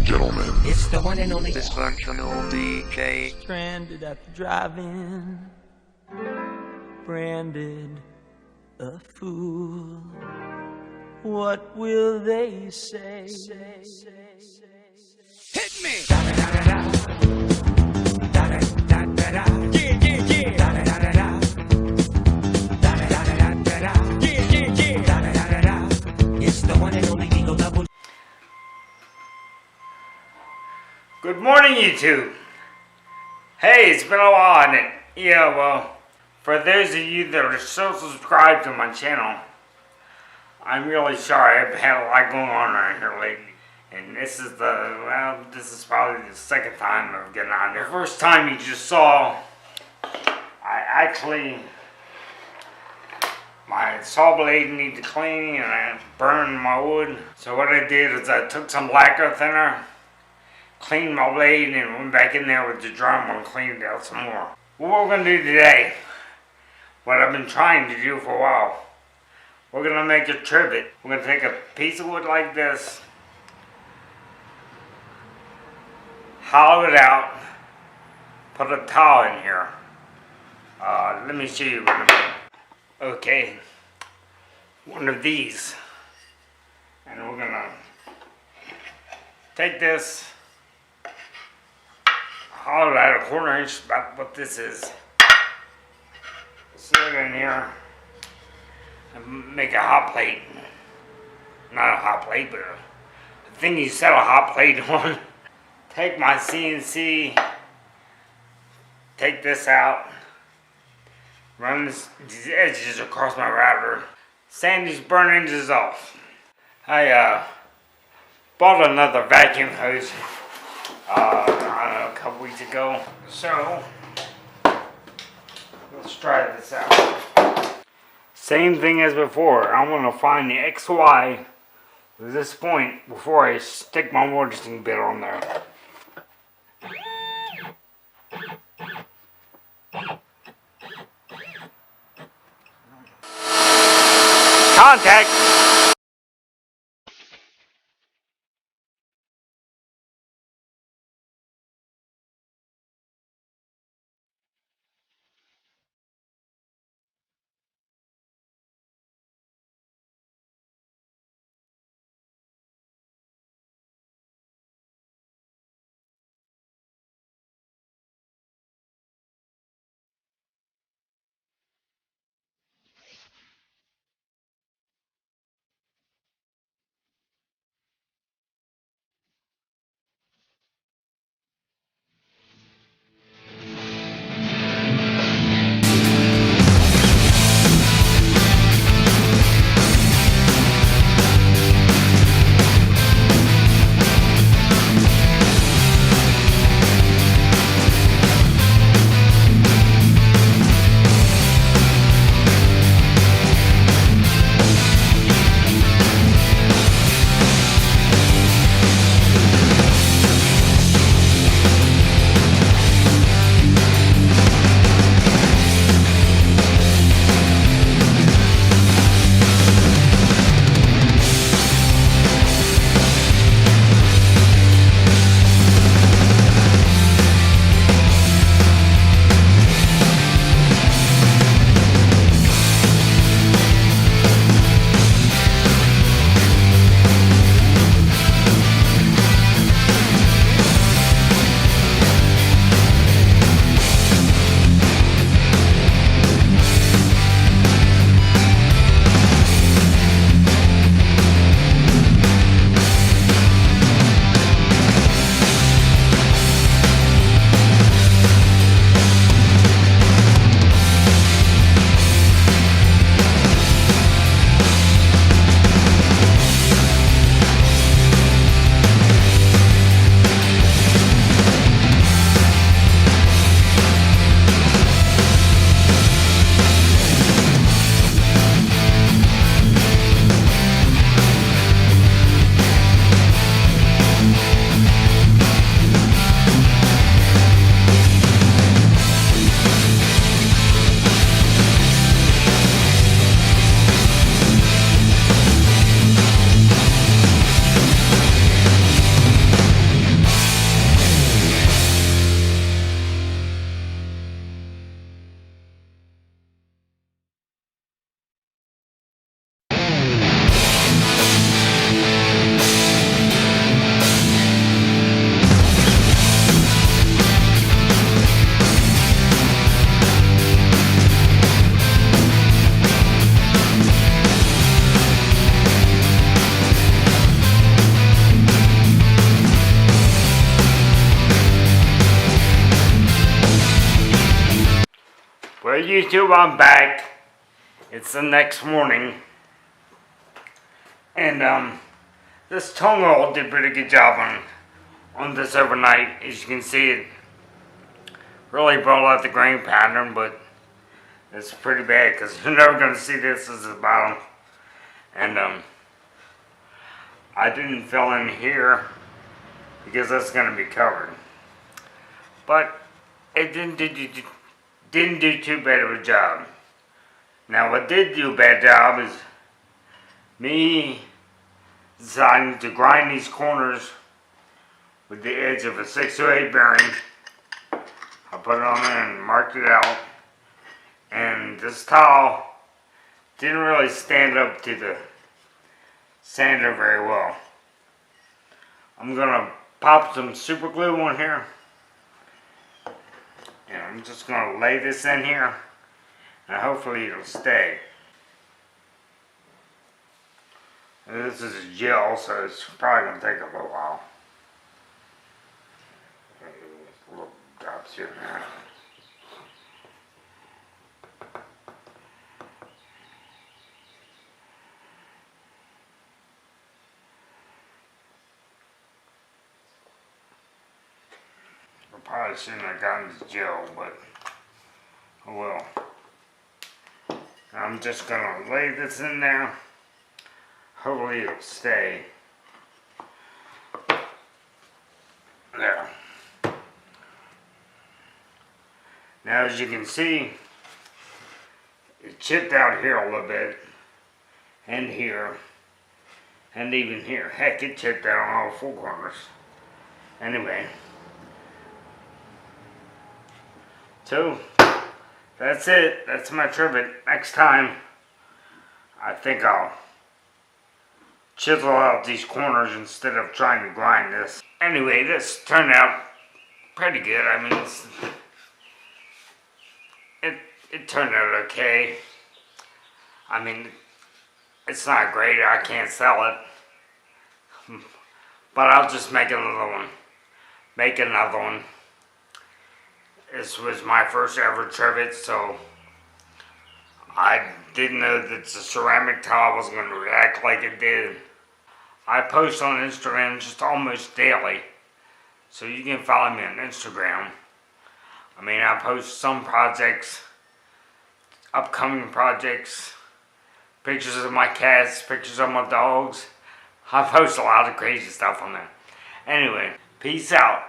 gentlemen, It's the one and only dysfunctional DJ. Stranded at the drive-in, branded a fool. What will they say? Hit me! It's the one and only Eagle Double. Good morning, YouTube. Hey, it's been a while, and well, for those of you that are still subscribed to my channel, I'm really sorry. I've had a lot going on around here lately, and this is probably the second time of getting on there. The first time you just saw, my saw blade needed cleaning, and I burned my wood. So what I did is I took some lacquer thinner, cleaned my blade, and went back in there with the drum and cleaned it out some more. What we're going to do today, what I've been trying to do for a while, we're going to make a trivet. We're going to take a piece of wood like this, hollow it out, put a towel in here. Let me show you what I'm doing. Okay, one of these, and we're going to take this, hollow it out a quarter inch, about what this is. Slip it in here and make a hot plate. Not a hot plate, but a thing you set a hot plate on. Take my CNC, take this out, run these edges across my router, sand these burn edges off. I bought another vacuum hose, I don't know, a couple weeks ago. So, let's try this out. Same thing as before. I want to find the XY at this point before I stick my mortising bit on there. Contact! YouTube, I'm back. It's the next morning. And this tongue roll did a pretty good job on this overnight. As you can see, it really brought out the grain pattern, but it's pretty bad because you're never going to see this as the bottom. And I didn't fill in here because that's going to be covered. But it didn't do too bad of a job. Now what did do a bad job is me deciding to grind these corners with the edge of a 608 bearing. I put it on there and marked it out. And this tile didn't really stand up to the sander very well. I'm gonna pop some super glue on here. And I'm just gonna lay this in here. And hopefully it'll stay. And this is a gel, so it's probably gonna take a little while. Little drops here now. I probably shouldn't have gotten the gel, but oh well. I'm just gonna lay this in there. Hopefully it'll stay. There. Now as you can see, it chipped out here a little bit, and here, and even here. Heck, it chipped out on all four corners. Anyway. So, that's it. That's my trivet. Next time, I think I'll chisel out these corners instead of trying to grind this. Anyway, this turned out pretty good. I mean, it turned out okay. I mean, it's not great. I can't sell it. But I'll just make another one. Make another one. This was my first ever trivet, so I didn't know that the ceramic tile was going to react like it did. I post on Instagram just almost daily, so you can follow me on Instagram. I mean, I post some projects, upcoming projects, pictures of my cats, pictures of my dogs. I post a lot of crazy stuff on there. Anyway, peace out.